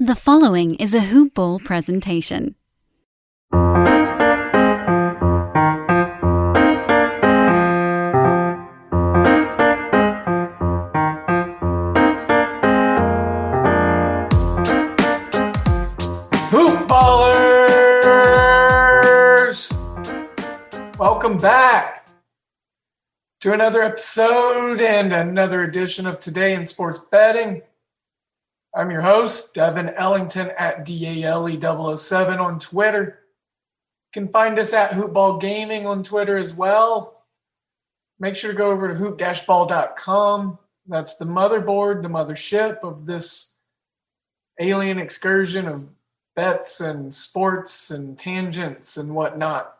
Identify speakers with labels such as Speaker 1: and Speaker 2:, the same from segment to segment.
Speaker 1: The following is a Hoop Ball presentation.
Speaker 2: Hoop Ballers! Welcome back to another episode and another edition of Today in Sports Betting. I'm your host, Devin Ellington at DALE007 on Twitter. You can find us at Hoopball Gaming on Twitter as well. Make sure to go over to hoop-ball.com. That's the motherboard, the mothership of this alien excursion of bets and sports and tangents and whatnot.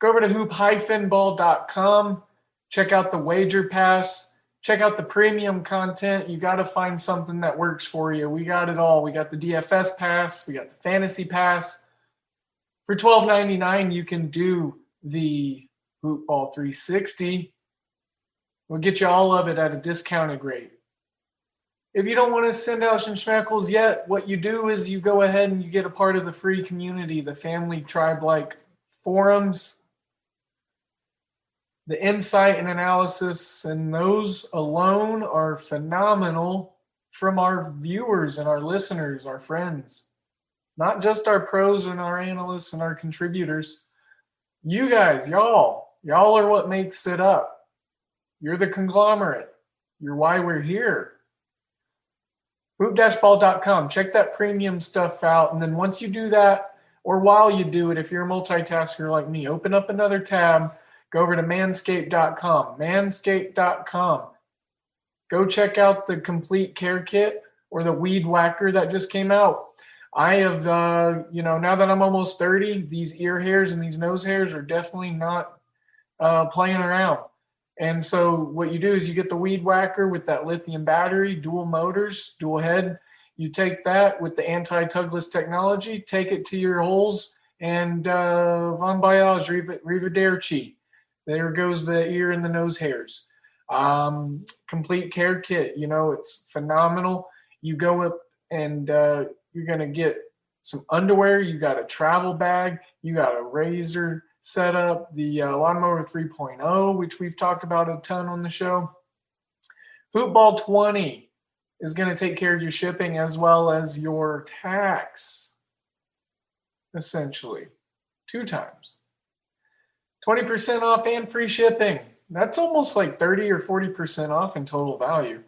Speaker 2: Go over to hoop-ball.com. Check out the Wager Pass. Check out the premium content. You got to find something that works for you. We got it all. We got the DFS pass. We got the fantasy pass. For $12.99, you can do the Hoop Ball 360. We'll get you all of it at a discounted rate. If you don't want to send out some schmeckles yet, what you do is you go ahead and you get a part of the free community, the family tribe-like forums, the insight and analysis, and those alone are phenomenal from our viewers and our listeners, our friends. Not just our pros and our analysts and our contributors. You guys, y'all are what makes it up. You're the conglomerate. You're why we're here. Hoop-ball.com. Check that premium stuff out. And then once you do that, or while you do it, if you're a multitasker like me, open up another tab. Go over to manscaped.com. Manscaped.com. Go check out the complete care kit or the weed whacker that just came out. I have, now that I'm almost 30, these ear hairs and these nose hairs are definitely not playing around. And so what you do is you get the weed whacker with that lithium battery, dual motors, dual head. You take that with the anti-tugless technology, take it to your holes, and von voyage, arrivederci. There goes the ear and the nose hairs. Complete care kit, it's phenomenal. You go up and you're going to get some underwear. You got a travel bag. You got a razor set up. The Lawnmower 3.0, which we've talked about a ton on the show. Hoopball 20 is going to take care of your shipping as well as your tax, essentially, 2 times. 20% off and free shipping. That's almost like 30 or 40% off in total value.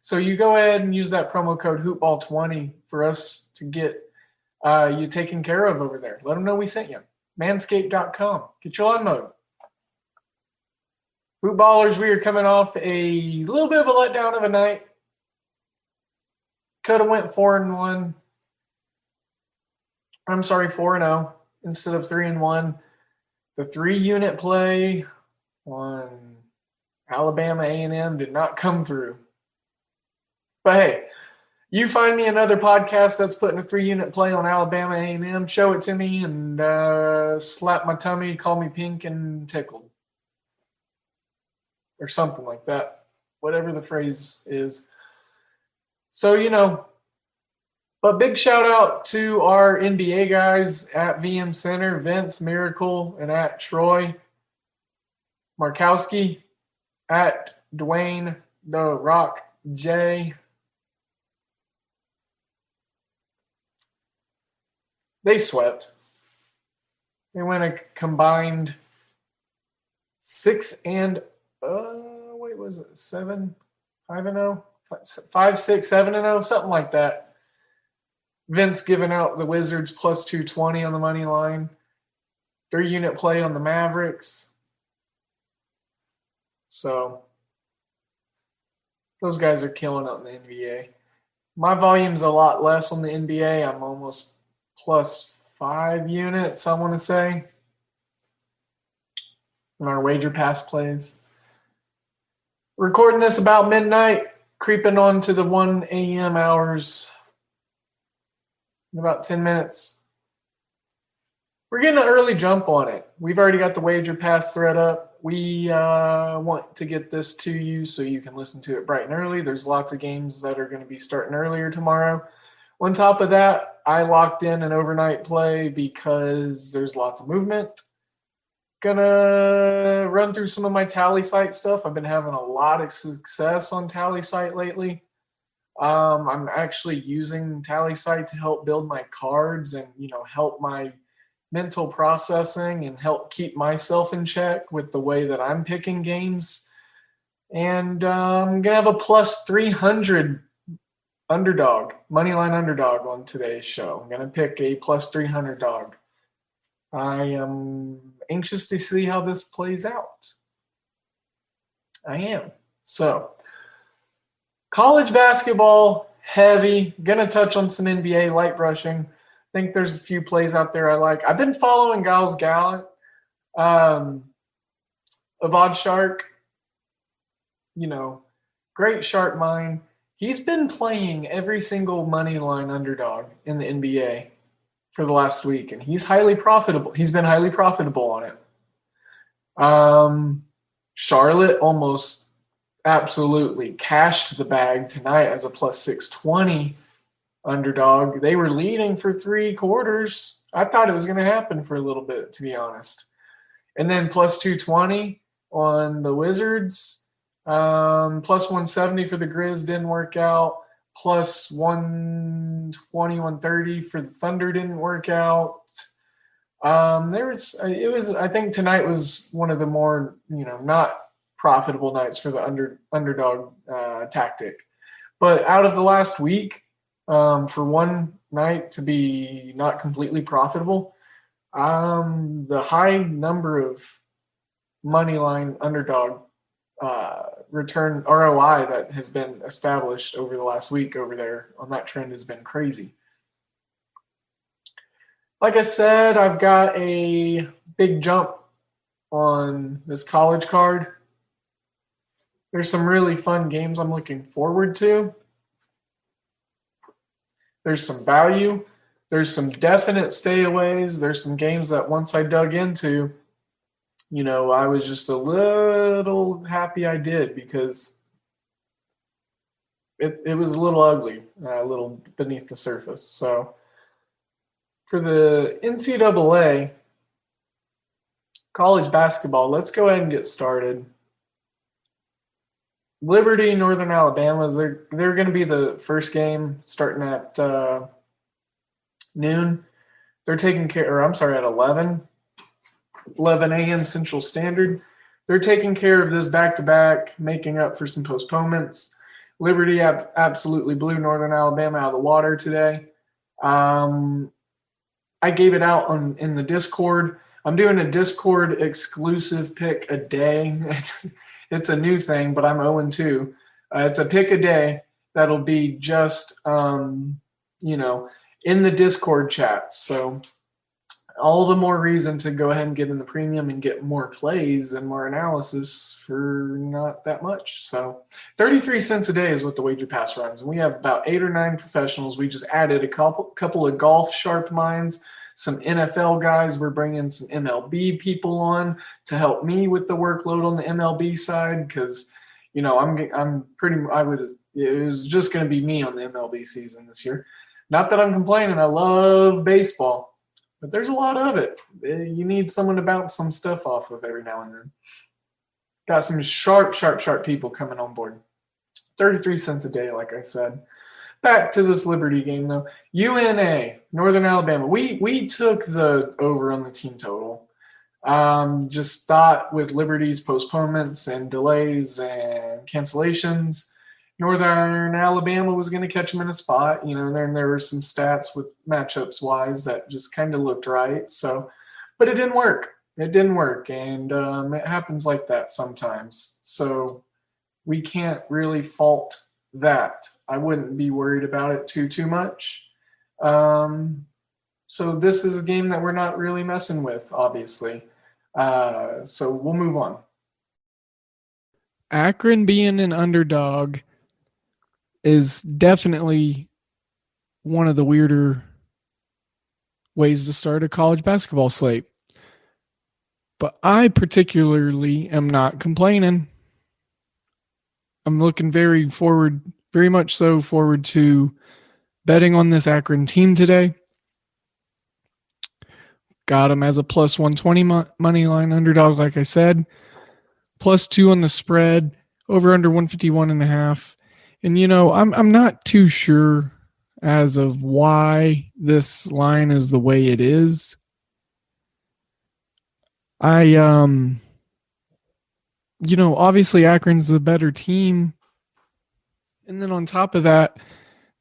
Speaker 2: So you go ahead and use that promo code HoopBall20 for us to get you taken care of over there. Let them know we sent you. Manscaped.com. Get your lawn mowed. Hoop Ballers, we are coming off a little bit of a letdown of a night. Could have went 4-1. I'm sorry, 4-0 instead of 3-1. The 3-unit play on Alabama A&M did not come through. But hey, you find me another podcast that's putting a 3-unit play on Alabama A&M, show it to me, and slap my tummy, call me pink and tickled. Or something like that. Whatever the phrase is. So, but big shout out to our NBA guys at VM Center, Vince, Miracle, and at Troy Markowski, at Dwayne The Rock J. They swept. They went a combined 7, 5-0, 5-6, 7-0, something like that. Vince giving out the Wizards plus 220 on the money line. 3-unit play on the Mavericks. So those guys are killing out in the NBA. My volume's a lot less on the NBA. I'm almost plus 5 units, I want to say, in our wager pass plays. Recording this about midnight, creeping on to the 1 a.m. hours in about 10 minutes. We're getting an early jump on it. We've already got the wager pass thread up. we want to get this to you so you can listen to it bright and early. There's lots of games that are going to be starting earlier tomorrow. On top of that, I locked in an overnight play because there's lots of movement. Gonna run through some of my tally site stuff. I've been having a lot of success on tally site lately. I'm actually using tally site to help build my cards and help my mental processing and help keep myself in check with the way that I'm picking games. And I'm gonna have a plus 300 underdog, moneyline underdog on today's show. I'm gonna pick a plus 300 dog. I am anxious to see how this plays out. I am. So, college basketball, heavy. Gonna touch on some NBA light brushing. I think there's a few plays out there I like. I've been following Giles Gallant, Avad Shark. Great sharp mind. He's been playing every single money line underdog in the NBA for the last week, and he's highly profitable. He's been highly profitable on it. Charlotte almost absolutely cashed the bag tonight as a plus 620 underdog. They were leading for 3 quarters. I thought it was going to happen for a little bit, to be honest. And then plus 220 on the Wizards. Plus 170 for the Grizz didn't work out. Plus 120, 130 for the Thunder didn't work out. I think tonight was one of the more, not profitable nights for the underdog tactic. But out of the last week, for one night to be not completely profitable, the high number of money line underdog return ROI that has been established over the last week over there on that trend has been crazy. Like I said, I've got a big jump on this college card. There's some really fun games I'm looking forward to. There's some value. There's some definite stayaways. There's some games that once I dug into, I was just a little happy I did because it was a little ugly, a little beneath the surface. So for the NCAA college basketball, let's go ahead and get started. Liberty, Northern Alabama, they're going to be the first game starting at noon. They're taking care, at 11 a.m. Central Standard. They're taking care of this back-to-back, making up for some postponements. Liberty absolutely blew Northern Alabama out of the water today. I gave it out in the Discord. I'm doing a Discord exclusive pick a day. It's a new thing, but I'm 0-2. It's a pick a day that'll be just, in the Discord chat. So all the more reason to go ahead and get in the premium and get more plays and more analysis for not that much. So 33 cents a day is what the Wager Pass runs. And we have about 8 or 9 professionals. We just added a couple of golf sharp minds, some NFL guys. We're bringing some MLB people on to help me with the workload on the MLB side because, it was just going to be me on the MLB season this year. Not that I'm complaining. I love baseball. But there's a lot of it. You need someone to bounce some stuff off of every now and then. Got some sharp people coming on board. 33 cents a day, like I said. Back to this Liberty game, though. UNA, Northern Alabama. We took the over on the team total. Just thought with Liberty's postponements and delays and cancellations, Northern Alabama was going to catch them in a spot. Then there were some stats with matchups wise that just kind of looked right. So, but it didn't work. And it happens like that sometimes. So we can't really fault that. I wouldn't be worried about it too much. So this is a game that we're not really messing with, obviously. So we'll move on. Akron being an underdog is definitely one of the weirder ways to start a college basketball slate. But I particularly am not complaining. I'm looking very much so forward to betting on this Akron team today. Got them as a plus 120 money line underdog, like I said. +2 on the spread, over under 151.5. And I'm not too sure as of why this line is the way it is. Obviously Akron's the better team. And then on top of that,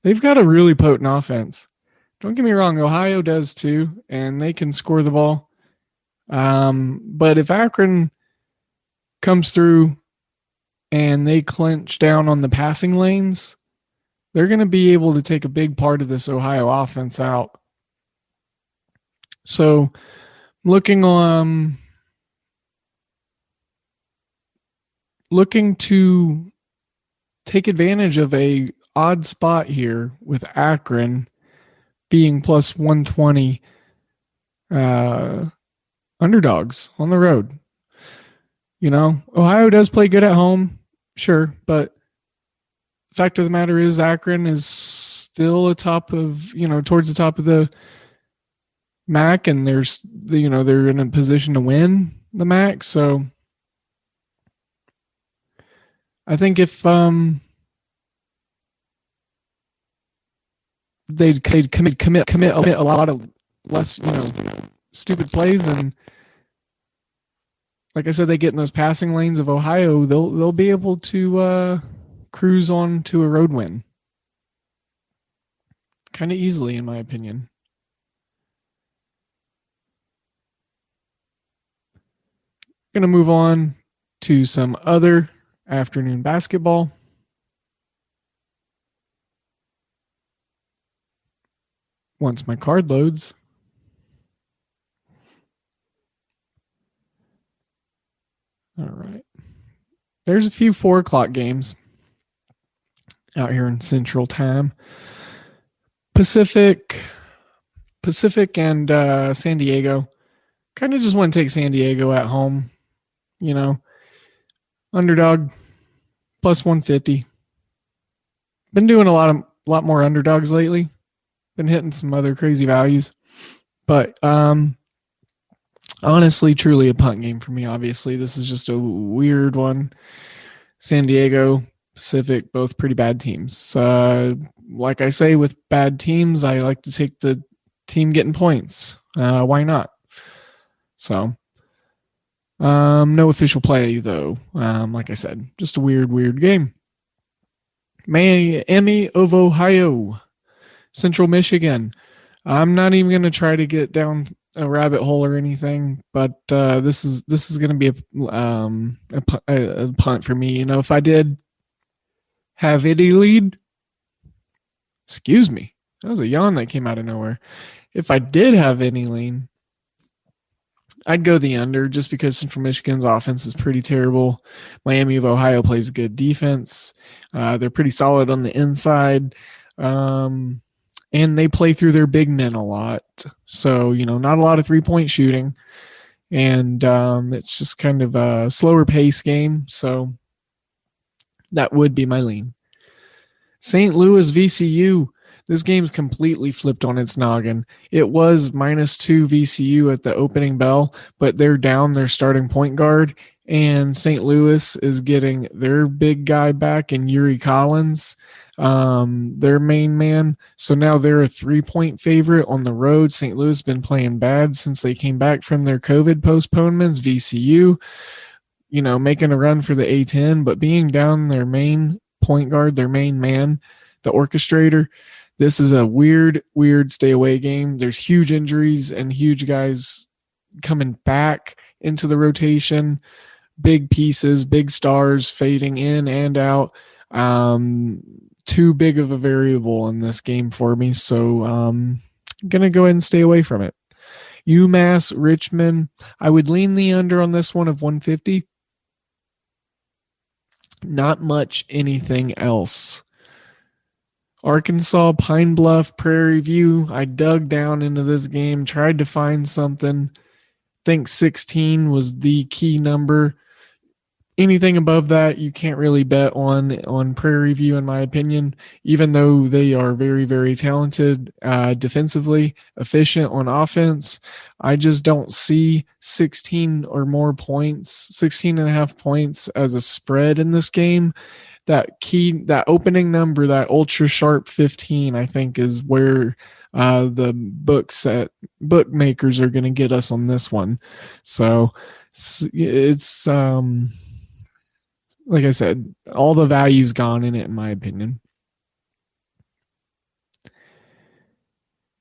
Speaker 2: they've got a really potent offense. Don't get me wrong, Ohio does too, and they can score the ball. But if Akron comes through and they clinch down on the passing lanes, they're going to be able to take a big part of this Ohio offense out. So looking to take advantage of a odd spot here with Akron being plus 120 underdogs on the road. Ohio does play good at home, sure, but the fact of the matter is Akron is still towards the top of the MAC, and they're in a position to win the MAC. So I think if they'd commit a lot of less stupid plays, and like I said, they get in those passing lanes of Ohio, they'll be able to cruise on to a road win kind of easily, in my opinion. Going to move on to some other afternoon basketball. Once my card loads. All right. There's a few 4 o'clock games out here in Central Time. Pacific and San Diego. Kind of just want to take San Diego at home. Underdog plus 150. Been doing a lot more underdogs lately. Been hitting some other crazy values. But honestly, truly a punt game for me. Obviously, this is just a weird one. San Diego, Pacific, both pretty bad teams. Like I say, with bad teams, I like to take the team getting points. Why not? So, no official play though. Like I said, just a weird game. Miami of Ohio, Central Michigan. I'm not even going to try to get down a rabbit hole or anything, but this is going to be a punt for me. If I did have any lead, excuse me, that was a yawn that came out of nowhere. If I did have any lean, I'd go the under just because Central Michigan's offense is pretty terrible. Miami of Ohio plays good defense. They're pretty solid on the inside. And they play through their big men a lot. So, not a lot of 3-point shooting. And it's just kind of a slower pace game. So that would be my lean. St. Louis VCU. This game's completely flipped on its noggin. It was -2 VCU at the opening bell, but they're down their starting point guard, and St. Louis is getting their big guy back in Yuri Collins, their main man. So now they're a 3-point favorite on the road. St. Louis has been playing bad since they came back from their COVID postponements. VCU, making a run for the A10, but being down their main point guard, their main man, the orchestrator. This is a weird stay away game. There's huge injuries and huge guys coming back into the rotation. Big pieces, big stars fading in and out. Too big of a variable in this game for me. So I'm going to go ahead and stay away from it. UMass, Richmond. I would lean the under on this one of 150. Not much anything else. Arkansas, Pine Bluff, Prairie View. I dug down into this game, tried to find something.
Speaker 3: think 16 was the key number. Anything above that, you can't really bet on Prairie View, in my opinion, even though they are very, very talented defensively, efficient on offense. I just don't see 16 or more points, 16 and a half points as a spread in this game. That opening number, that ultra sharp 15, I think is where the bookmakers are going to get us on this one. So it's like I said, all the value's gone in it, in my opinion.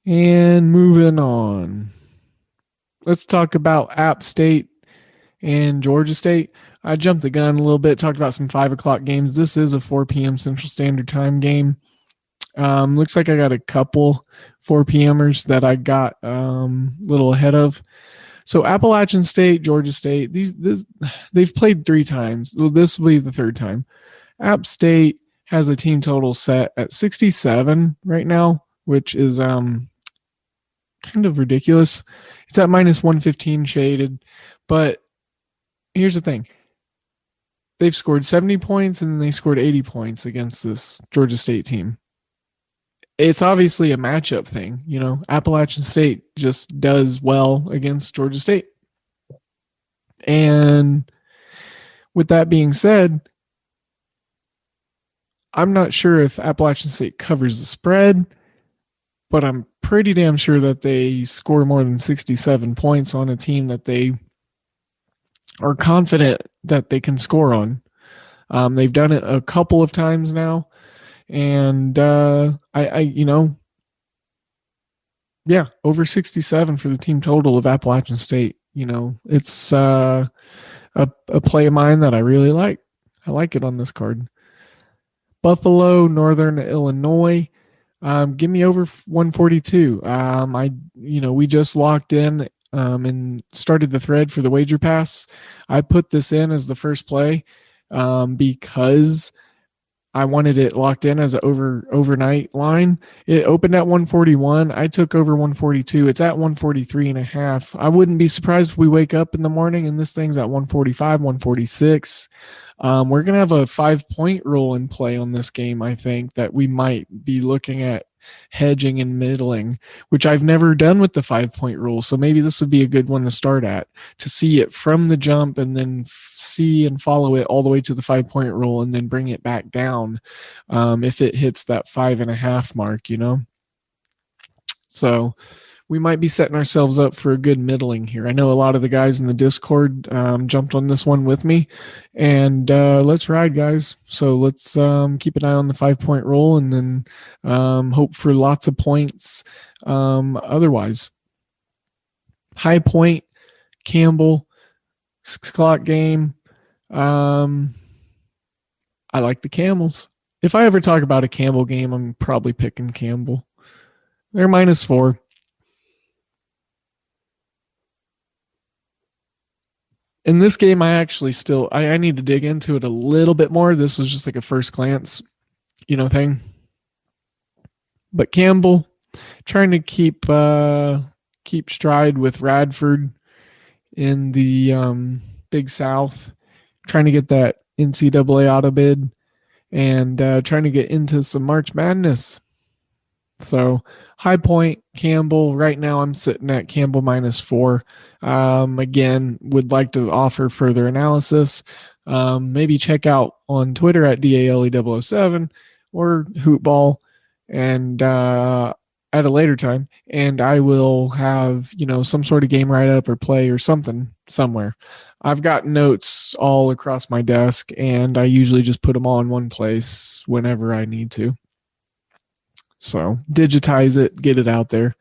Speaker 3: And moving on, let's talk about App State and Georgia State. I jumped the gun a little bit, talked about some 5 o'clock games. This is a 4 p.m. Central Standard Time game. Looks like I got a couple 4 p.m.ers that I got a little ahead of. So Appalachian State, Georgia State, they've played 3 times. Well, this will be the 3rd time. App State has a team total set at 67 right now, which is kind of ridiculous. It's at minus 115 shaded. But here's the thing. They've scored 70 points and they scored 80 points against this Georgia State team. It's obviously a matchup thing. You know, Appalachian State just does well against Georgia State. And with that being said, I'm not sure if Appalachian State covers the spread, but I'm pretty damn sure that they score more than 67 points on a team that they are confident that they can score on. They've done it a couple of times now. And over 67 for the team total of Appalachian State. You know, it's a play of mine that I really like. I like it on this card. Buffalo, Northern Illinois. Give me over 142. We just locked in and started the thread for the wager pass. I put this in as the first play because I wanted it locked in as an overnight line. It opened at 141. I took over 142. It's at 143 and a half. I wouldn't be surprised if we wake up in the morning and this thing's at 145, 146. We're going to have a 5-point rule in play on this game, I think, that we might be looking at hedging and middling, which I've never done with the 5-point rule. So maybe this would be a good one to start at, to see it from the jump and then see and follow it all the way to the 5-point rule and then bring it back down if it hits that 5.5 mark, you know? So we might be setting ourselves up for a good middling here. I know a lot of the guys in the Discord jumped on this one with me, and let's ride, guys. So let's keep an eye on the 5-point roll and then hope for lots of points otherwise. High Point, Campbell, 6 o'clock game. I like the Camels. If I ever talk about a Campbell game, I'm probably picking Campbell. They're -4. In this game, I actually still I need to dig into it a little bit more. This was just like a first glance, thing. But Campbell trying to keep stride with Radford in the Big South, trying to get that NCAA auto bid and trying to get into some March Madness. So High Point, Campbell. Right now I'm sitting at Campbell -4. Again, would like to offer further analysis. Maybe check out on Twitter at DALE007 or Hoopball and at a later time. And I will have, some sort of game write-up or play or something somewhere. I've got notes all across my desk, and I usually just put them all in one place whenever I need to. So digitize it, get it out there.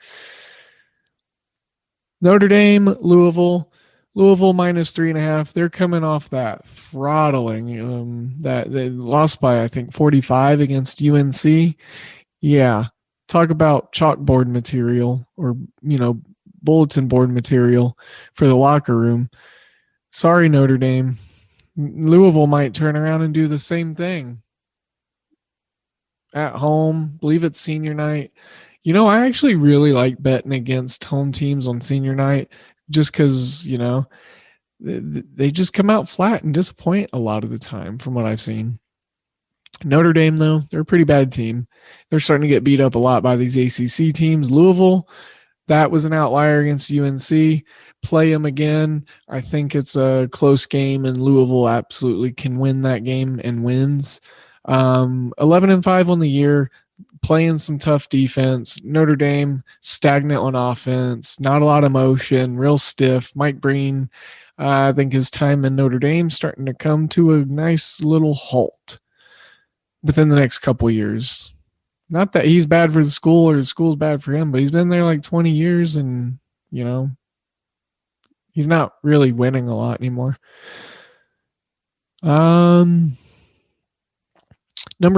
Speaker 3: Notre Dame, Louisville -3.5. They're coming off that throttling that they lost by, I think, 45 against UNC. Yeah. Talk about chalkboard material or, bulletin board material for the locker room. Sorry, Notre Dame. Louisville might turn around and do the same thing. At home, believe it's senior night. I actually really like betting against home teams on senior night just because, they just come out flat and disappoint a lot of the time from what I've seen. Notre Dame, though, they're a pretty bad team. They're starting to get beat up a lot by these ACC teams. Louisville, that was an outlier against UNC. Play them again. I think it's a close game, and Louisville absolutely can win that game and wins. 11-5 on the year, playing some tough defense. Notre Dame, stagnant on offense, not a lot of motion, real stiff. Mike Breen, I think his time in Notre Dame starting to come to a nice little halt within the next couple years. Not that he's bad for the school or the school's bad for him, but he's been there like 20 years and, he's not really winning a lot anymore. Number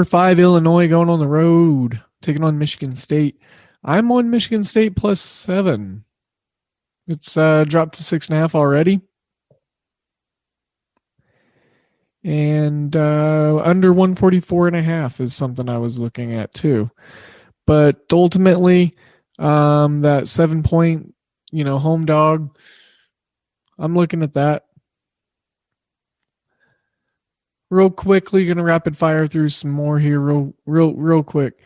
Speaker 3: 5, Illinois going on the road, taking on Michigan State. I'm on Michigan State +7. It's dropped to 6.5 already. And under 144.5 is something I was looking at too. But ultimately, that 7-point, home dog, I'm looking at that. Real quickly, gonna rapid fire through some more here, real quick.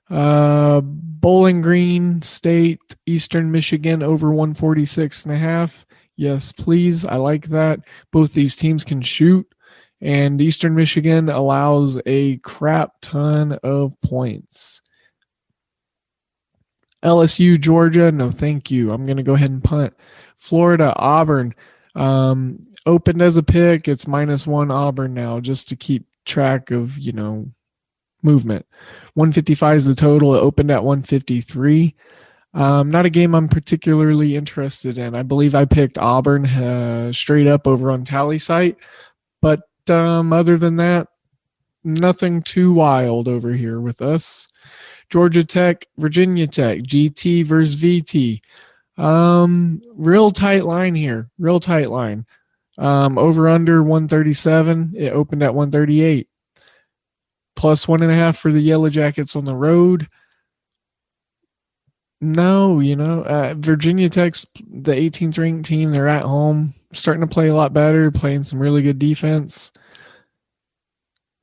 Speaker 3: Bowling Green State, Eastern Michigan over 146.5. Yes, please. I like that. Both these teams can shoot. And Eastern Michigan allows a crap ton of points. LSU, Georgia, no thank you. I'm going to go ahead and punt. Florida, Auburn, opened as a pick. It's -1 Auburn now just to keep track of, movement. 155 is the total. It opened at 153. Not a game I'm particularly interested in. I believe I picked Auburn straight up over on Tally site. But other than that, nothing too wild over here with us. Georgia Tech, Virginia Tech, GT versus VT. Real tight line here. Real tight line. Over under 137. It opened at 138. +1.5 for the Yellow Jackets on the road. No, Virginia Tech's the 18th ranked team. They're at home, starting to play a lot better, playing some really good defense.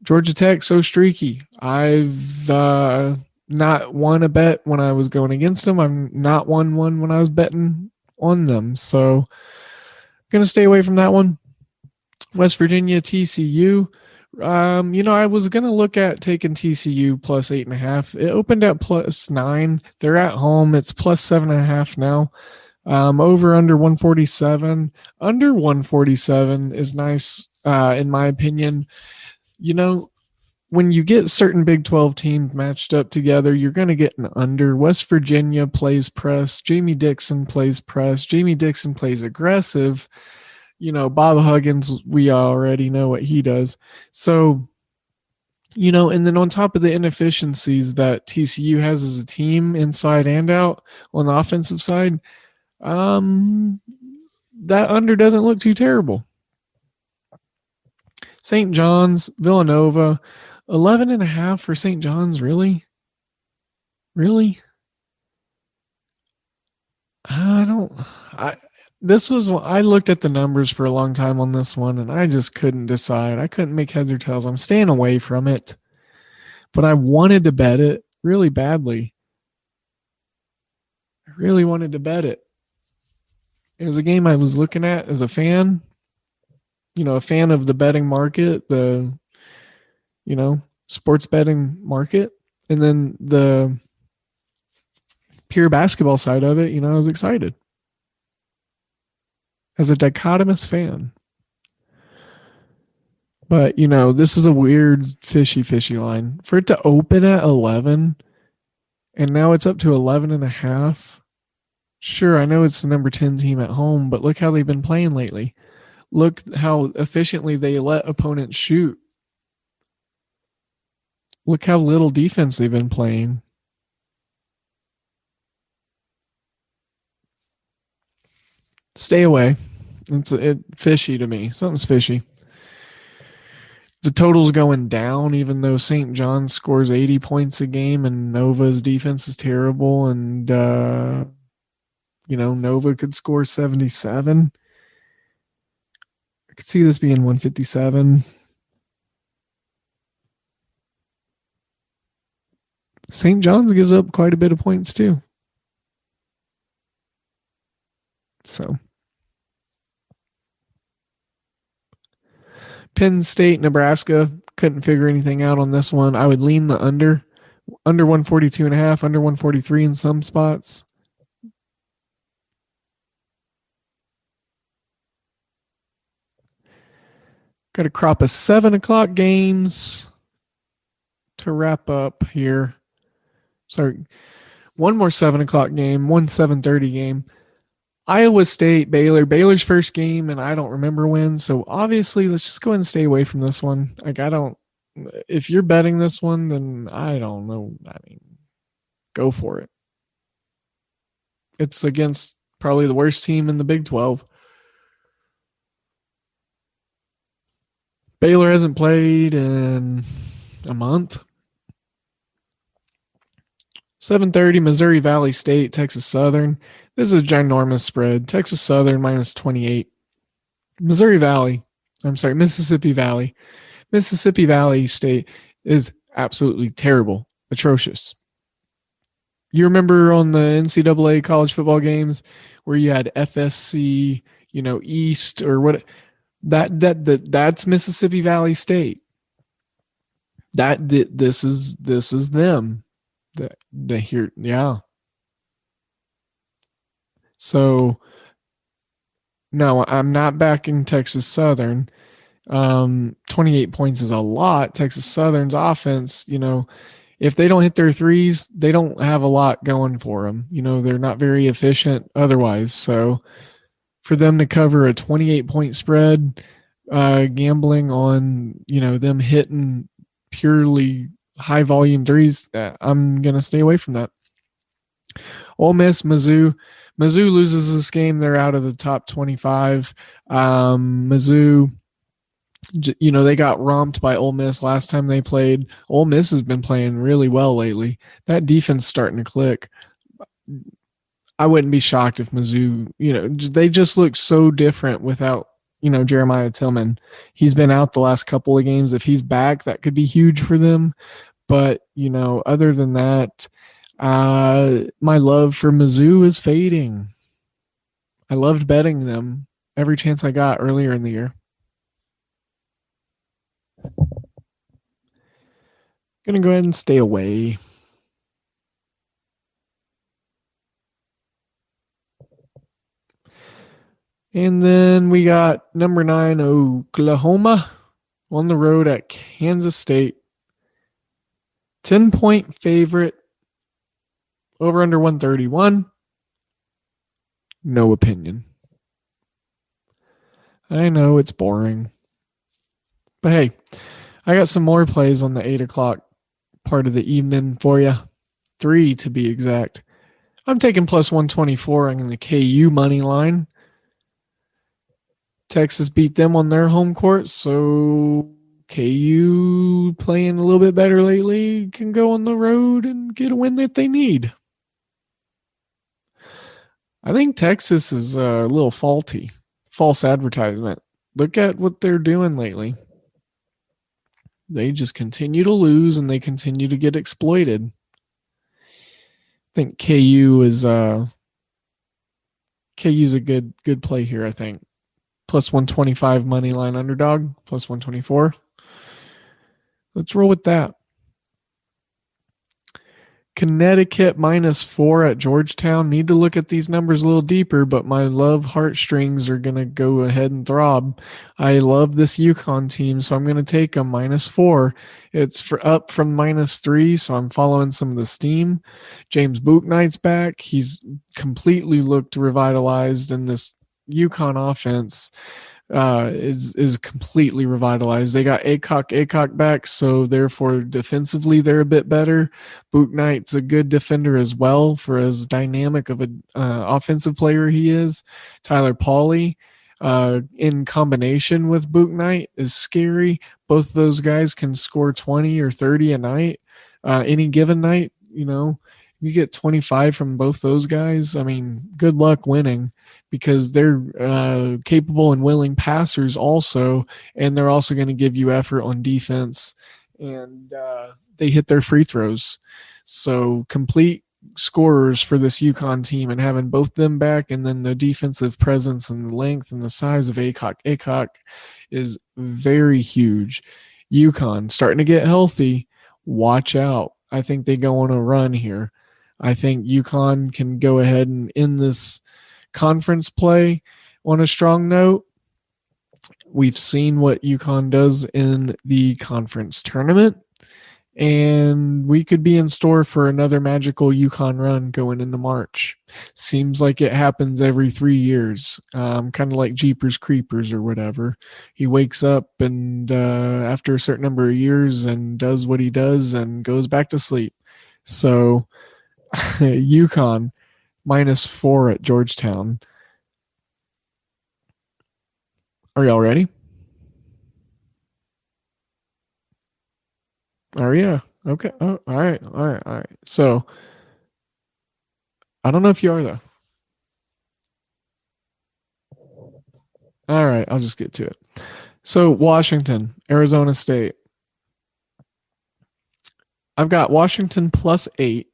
Speaker 3: Georgia Tech, so streaky. I've not won a bet when I was going against them. I'm not won one when I was betting on them. So I'm going to stay away from that one. West Virginia, TCU. I was going to look at taking TCU +8.5. It opened at +9. They're at home. It's +7.5 now. Over under 147. Under 147 is nice, in my opinion. When you get certain Big 12 teams matched up together, you're going to get an under. West Virginia plays press. Jamie Dixon plays press. Jamie Dixon plays aggressive. Bob Huggins, we already know what he does. So, and then on top of the inefficiencies that TCU has as a team inside and out on the offensive side, that under doesn't look too terrible. St. John's, Villanova, 11.5 for St. John's. Really? I looked at the numbers for a long time on this one, and I just couldn't decide. I couldn't make heads or tails. I'm staying away from it, but I wanted to bet it really badly. I really wanted to bet it. It was a game I was looking at as a fan, a fan of the betting market, the, sports betting market, and then the pure basketball side of it, I was excited. As a dichotomous fan. But, this is a weird fishy line. For it to open at 11 and now it's up to 11.5. Sure, I know it's the number 10 team at home, but look how they've been playing lately. Look how efficiently they let opponents shoot. Look how little defense they've been playing. Stay away. It's fishy to me. Something's fishy. The total's going down, even though St. John scores 80 points a game and Nova's defense is terrible. And, Nova could score 77. I could see this being 157. St. John's gives up quite a bit of points too. So Penn State, Nebraska, couldn't figure anything out on this one. I would lean the under 142.5, under 143 in some spots. Got a crop of 7 o'clock games to wrap up here. Sorry, one more 7 o'clock game, one 7:30 game. Iowa State, Baylor. Baylor's first game, and I don't remember when. So obviously, let's just go ahead and stay away from this one. If you're betting this one, then I don't know. I mean, go for it. It's against probably the worst team in the Big 12. Baylor hasn't played in a month. 7:30, Missouri Valley State, Texas Southern. This is a ginormous spread. Texas Southern minus 28. Mississippi Valley. Mississippi Valley State is absolutely terrible, atrocious. You remember on the NCAA college football games where you had FSC, East or what? That's Mississippi Valley State. This is them. Yeah. So no, I'm not backing Texas Southern. 28 points is a lot. Texas Southern's offense, if they don't hit their threes, they don't have a lot going for them. They're not very efficient otherwise. So for them to cover a 28-point spread, gambling on, them hitting purely high volume threes, I'm going to stay away from that. Ole Miss, Mizzou. Mizzou loses this game. They're out of the top 25. Mizzou, they got romped by Ole Miss last time they played. Ole Miss has been playing really well lately. That defense starting to click. I wouldn't be shocked if Mizzou, they just look so different without, Jeremiah Tillman. He's been out the last couple of games. If he's back, that could be huge for them. But, other than that, my love for Mizzou is fading. I loved betting them every chance I got earlier in the year. Gonna go ahead and stay away. And then we got number 9, Oklahoma, on the road at Kansas State. 10-point favorite. Over under 131. No opinion. I know it's boring. But hey, I got some more plays on the 8 o'clock part of the evening for you. 3 to be exact. I'm taking plus 124 on the KU money line. Texas beat them on their home court, so KU playing a little bit better lately can go on the road and get a win that they need. I think Texas is a little faulty. False advertisement. Look at what they're doing lately. They just continue to lose and they continue to get exploited. I think KU is KU's a good play here, I think. Plus 125 money line underdog, plus 124. Let's roll with that. Connecticut -4 at Georgetown. Need to look at these numbers a little deeper, but my love heartstrings are going to go ahead and throb. I love this UConn team, so I'm going to take them -4. It's up from -3, so I'm following some of the steam. James Bouknight's back. He's completely looked revitalized, and this UConn offense is completely revitalized. They got Aycock back, so therefore defensively they're a bit better. Bouknight's a good defender as well for as dynamic of an offensive player he is. Tyler Pauley in combination with Bouknight is scary. Both of those guys can score 20 or 30 a night, any given night, You get 25 from both those guys. I mean, good luck winning because they're capable and willing passers also, and they're also going to give you effort on defense, and they hit their free throws. So complete scorers for this UConn team, and having both them back, and then the defensive presence and the length and the size of Acock. Acock is very huge. UConn starting to get healthy. Watch out. I think they go on a run here. I think UConn can go ahead and end this conference play on a strong note. We've seen what UConn does in the conference tournament, and we could be in store for another magical UConn run going into March. Seems like it happens every 3 years, kind of like Jeepers Creepers or whatever. He wakes up and after a certain number of years and does what he does and goes back to sleep. So UConn -4 at Georgetown. Are y'all ready? Oh yeah. Okay. Oh, all right. All right. All right. So I don't know if you are though. All right. I'll just get to it. So Washington, Arizona State. I've got Washington +8.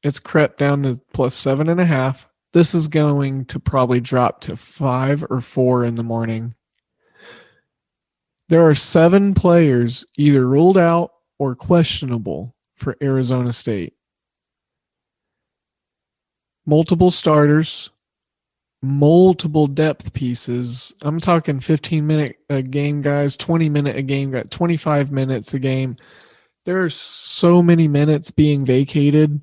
Speaker 3: It's crept down to +7.5. This is going to probably drop to 5 or 4 in the morning. There are 7 players either ruled out or questionable for Arizona State. Multiple starters, multiple depth pieces. I'm talking 15-minute a game guys, 20-minute a game, 25 minutes a game. There are so many minutes being vacated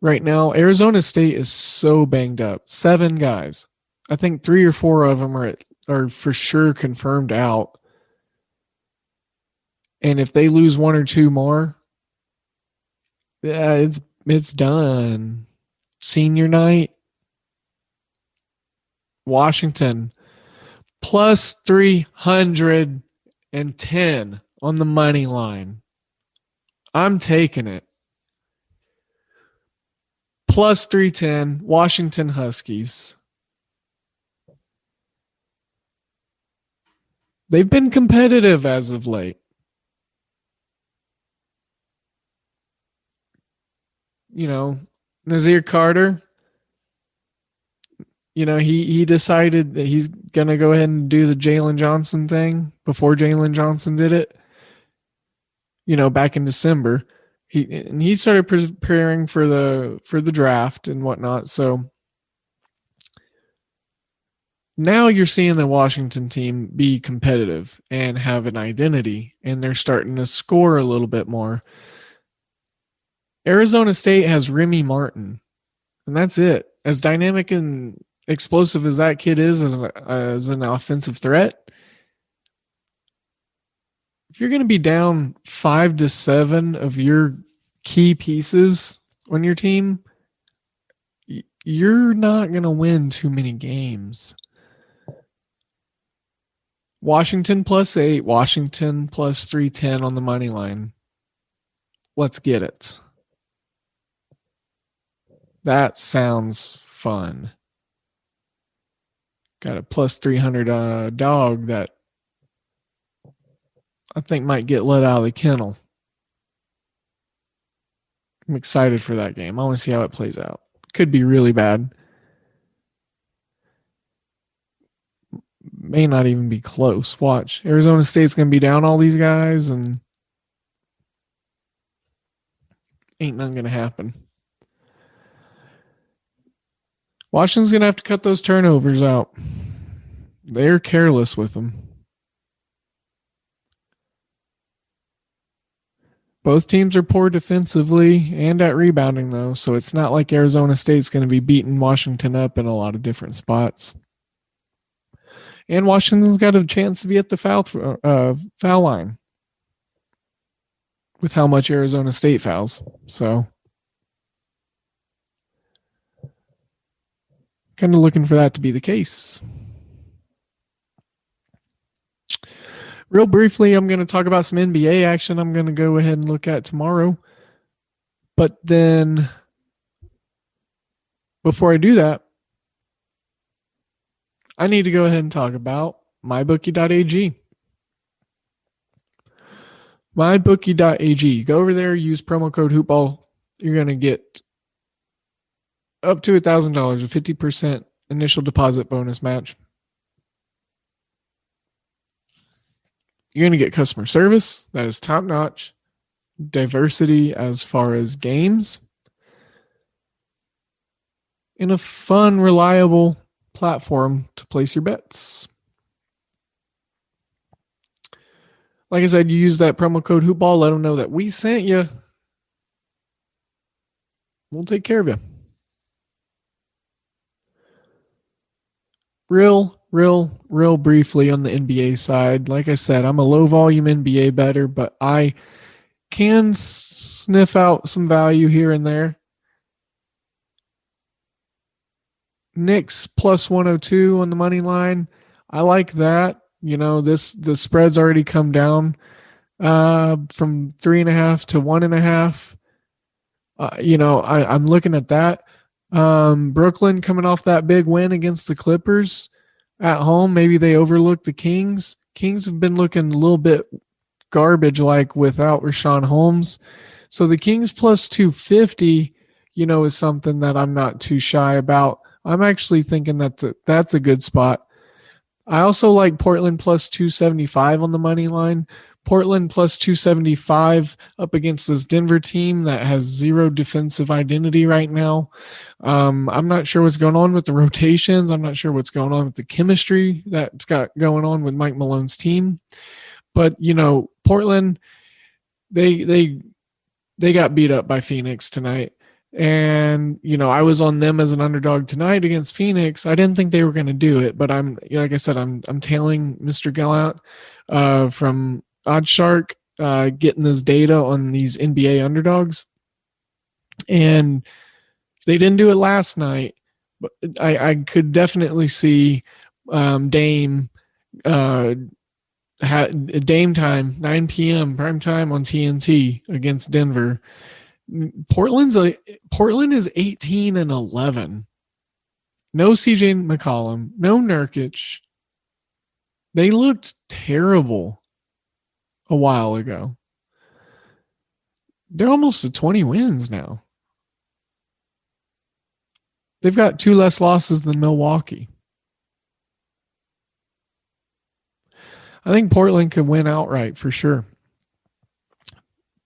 Speaker 3: right now. Arizona State is so banged up. 7 guys. I think 3 or 4 of them are for sure confirmed out. And if they lose 1 or 2 more, yeah, it's done. Senior night, Washington +310 on the money line. I'm taking it. +310, Washington Huskies. They've been competitive as of late. You know, Nazir Carter, he decided that he's going to go ahead and do the Jalen Johnson thing before Jalen Johnson did it, back in December. He started preparing for the draft and whatnot. So now you're seeing the Washington team be competitive and have an identity, and they're starting to score a little bit more. Arizona State has Remy Martin, and that's it. As dynamic and explosive as that kid is as an offensive threat, if you're going to be down 5 to 7 of your key pieces on your team, you're not going to win too many games. Washington +8, Washington +310 on the money line. Let's get it. That sounds fun. Got a +300 dog that I think might get let out of the kennel. I'm excited for that game. I want to see how it plays out. Could be really bad. May not even be close. Watch. Arizona State's going to be down all these guys, and ain't nothing going to happen. Washington's going to have to cut those turnovers out. They're careless with them. Both teams are poor defensively and at rebounding, though, so it's not like Arizona State's going to be beating Washington up in a lot of different spots. And Washington's got a chance to be at the foul line with how much Arizona State fouls. So kind of looking for that to be the case. Real briefly, I'm going to talk about some NBA action I'm going to go ahead and look at tomorrow. But then before I do that, I need to go ahead and talk about mybookie.ag. Mybookie.ag. Go over there, use promo code HoopBall. You're going to get up to $1,000, a 50% initial deposit bonus match. You're going to get customer service that is top notch, diversity as far as games, and a fun, reliable platform to place your bets. Like I said, you use that promo code HoopBall, let them know that we sent you. We'll take care of you. Real briefly on the NBA side. Like I said, I'm a low volume NBA bettor, but I can sniff out some value here and there. Knicks plus 102 on the money line. I like that. You know, the spread's already come down from 3.5 to 1.5. I'm looking at that. Brooklyn coming off that big win against the Clippers at home. Maybe they overlooked the Kings. Kings have been looking a little bit garbage like without Rashawn Holmes. So the Kings plus 250, is something that I'm not too shy about. I'm actually thinking that's a good spot. I also like Portland plus 275 on the money line. Portland plus 275 up against this Denver team that has zero defensive identity right now. I'm not sure what's going on with the rotations. I'm not sure what's going on with the chemistry that's got going on with Mike Malone's team. But, Portland, they got beat up by Phoenix tonight. And, I was on them as an underdog tonight against Phoenix. I didn't think they were going to do it, but like I said, I'm tailing Mr. Gallant from OddsShark, getting this data on these NBA underdogs. And they didn't do it last night, but I could definitely see Dame Dame time, 9 p.m. prime time on TNT against Denver. Portland is 18-11. No CJ McCollum, no Nurkic. They looked terrible a while ago. They're almost at 20 wins now. They've got 2 less losses than Milwaukee. I think Portland could win outright for sure.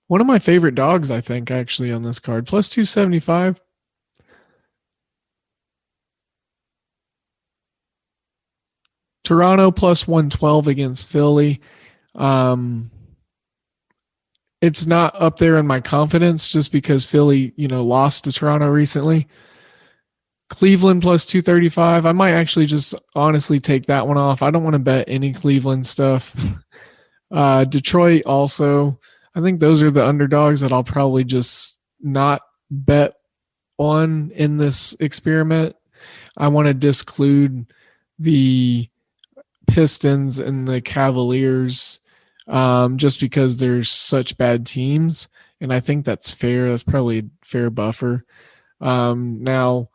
Speaker 3: One of my favorite dogs, I think, actually, on this card. Plus 275. Toronto plus 112 against Philly. It's not up there in my confidence just because Philly, lost to Toronto recently. Cleveland plus 235. I might actually just honestly take that one off. I don't want to bet any Cleveland stuff. Detroit also. I think those are the underdogs that I'll probably just not bet on in this experiment. I want to disclude the Pistons and the Cavaliers just because they're such bad teams. And I think that's fair. That's probably a fair buffer. Now,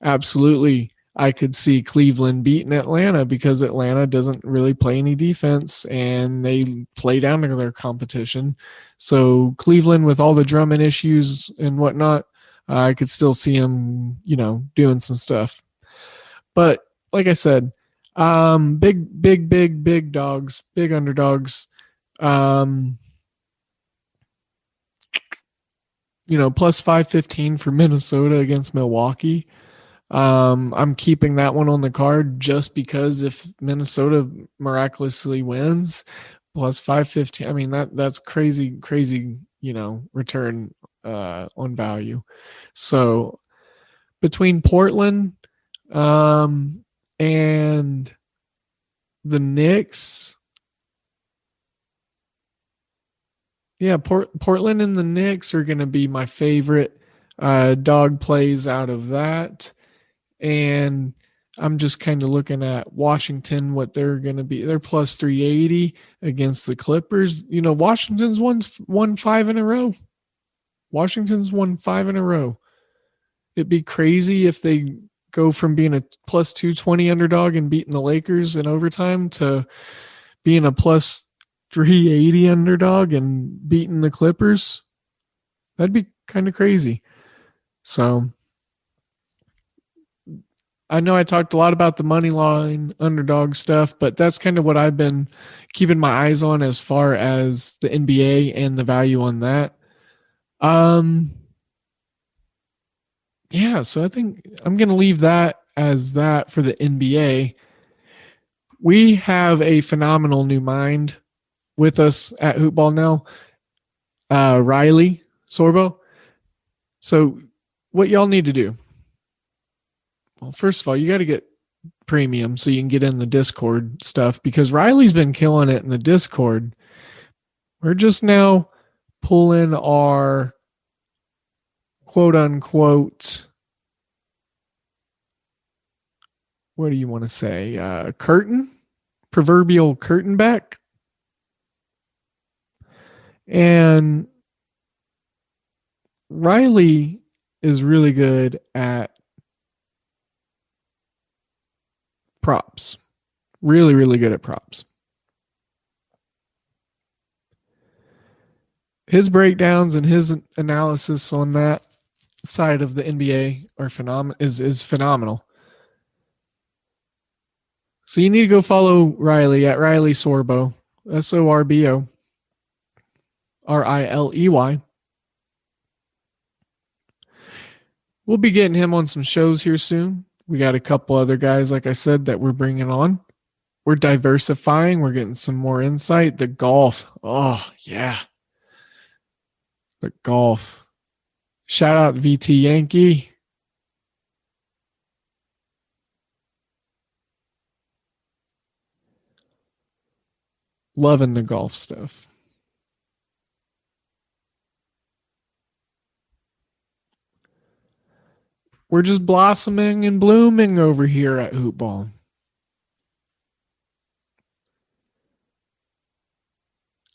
Speaker 3: absolutely, I could see Cleveland beating Atlanta because Atlanta doesn't really play any defense and they play down to their competition. So Cleveland, with all the Drummond issues and whatnot, I could still see them, doing some stuff. But like I said, big dogs, big underdogs. Plus 515 for Minnesota against Milwaukee. I'm keeping that one on the card just because if Minnesota miraculously wins, plus 515. I mean, that's crazy, return on value. So between Portland and the Knicks, Portland and the Knicks are going to be my favorite dog plays out of that. And I'm just kind of looking at Washington, what they're going to be. They're plus 380 against the Clippers. Washington's won 5 in a row. Washington's won 5 in a row. It'd be crazy if they go from being a plus 220 underdog and beating the Lakers in overtime to being a plus 380 underdog and beating the Clippers. That'd be kind of crazy. So I know I talked a lot about the money line underdog stuff, but that's kind of what I've been keeping my eyes on as far as the NBA and the value on that. Yeah, so I think I'm going to leave that as that for the NBA. We have a phenomenal new mind with us at Hoopball now, Riley Sorbo. So what y'all need to do? Well, first of all, you got to get premium so you can get in the Discord stuff because Riley's been killing it in the Discord. We're just now pulling our quote unquote, what do you want to say? Proverbial curtain back. And Riley is really good at props. Really, really good at props. His breakdowns and his analysis on that side of the NBA are is phenomenal. So you need to go follow Riley at Riley Sorbo, Sorbo, Riley. We'll be getting him on some shows here soon. We got a couple other guys, like I said, that we're bringing on. We're diversifying. We're getting some more insight. The golf. Oh, yeah. The golf. Shout out VT Yankee. Loving the golf stuff. We're just blossoming and blooming over here at Hoopball.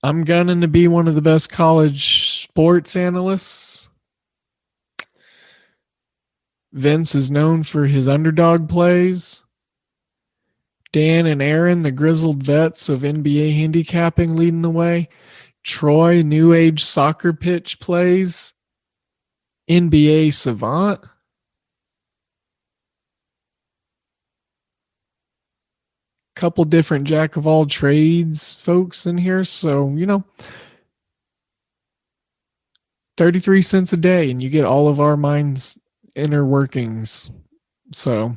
Speaker 3: I'm gunning to be one of the best college sports analysts. Vince is known for his underdog plays. Dan and Aaron, the grizzled vets of NBA handicapping, leading the way. Troy, new age soccer pitch plays. NBA savant. Couple different jack of all trades folks in here. So, 33 cents a day and you get all of our mind's inner workings. So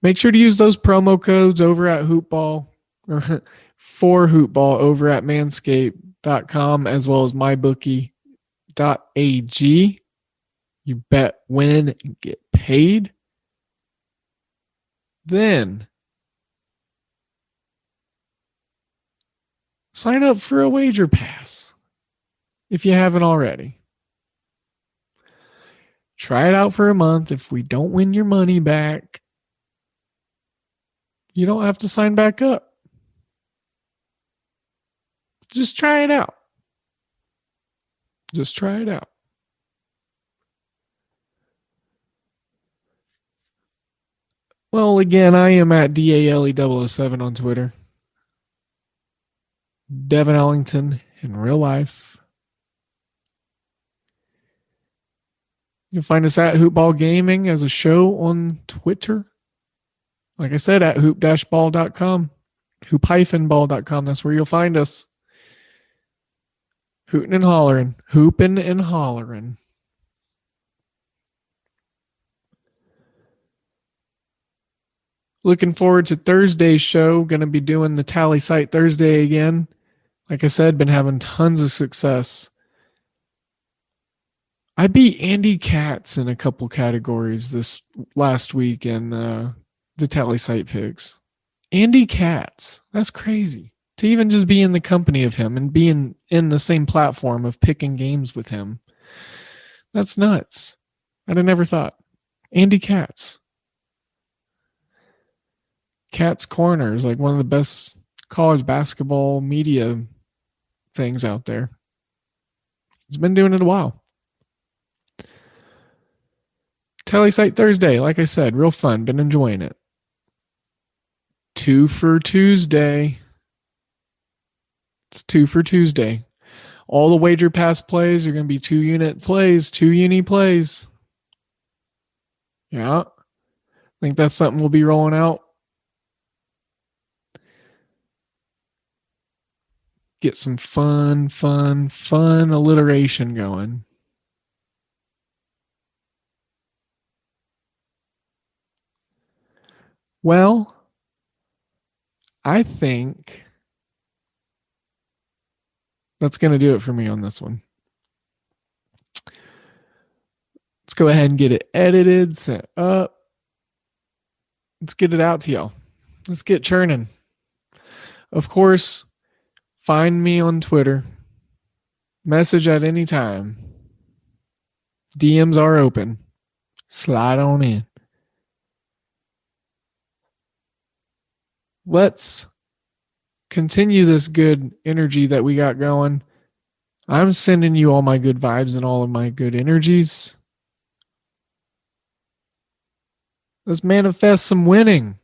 Speaker 3: make sure to use those promo codes over at Hoopball or for Hoopball over at manscaped.com as well as mybookie.ag. You bet, win, and get paid. Then sign up for a wager pass if you haven't already. Try it out for a month. If we don't win your money back, you don't have to sign back up. Just try it out. Just try it out. Well, again, I am at DALE007 on Twitter. Devin Ellington in real life. You'll find us at Hoopball Gaming as a show on Twitter. Like I said, at hoop-ball.com. Hoop-ball.com. That's where you'll find us. Hooting and hollering. Hooping and hollering. Looking forward to Thursday's show. Going to be doing the Tally Site Thursday again. Like I said, been having tons of success. I beat Andy Katz in a couple categories this last week in the Tally Site picks. Andy Katz. That's crazy. To even just be in the company of him and being in the same platform of picking games with him. That's nuts. I'd have never thought. Andy Katz. Katz Corner is like one of the best college basketball media things out there. He's been doing it a while. Tally Site Thursday, like I said, real fun. Been enjoying it. 2 for Tuesday. It's 2 for Tuesday. All the Wager Pass plays are going to be 2 unit plays, 2 uni plays. Yeah. I think that's something we'll be rolling out. Get some fun alliteration going. Well, I think that's going to do it for me on this one. Let's go ahead and get it edited, set up. Let's get it out to y'all. Let's get churning. Of course, find me on Twitter. Message at any time. DMs are open. Slide on in. Let's continue this good energy that we got going. I'm sending you all my good vibes and all of my good energies. Let's manifest some winning.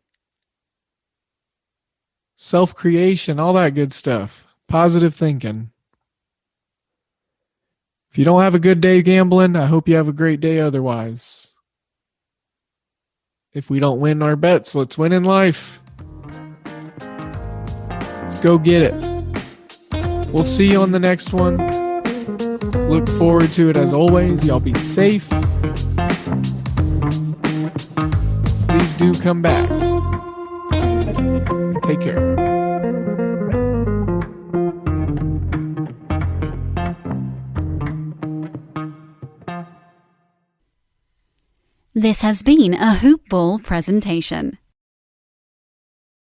Speaker 3: Self-creation, all that good stuff. Positive thinking. If you don't have a good day gambling, I hope you have a great day otherwise. If we don't win our bets, let's win in life. Let's go get it. We'll see you on the next one. Look forward to it as always. Y'all be safe. Please do come back. Take care.
Speaker 1: This has been a Hoop Ball presentation.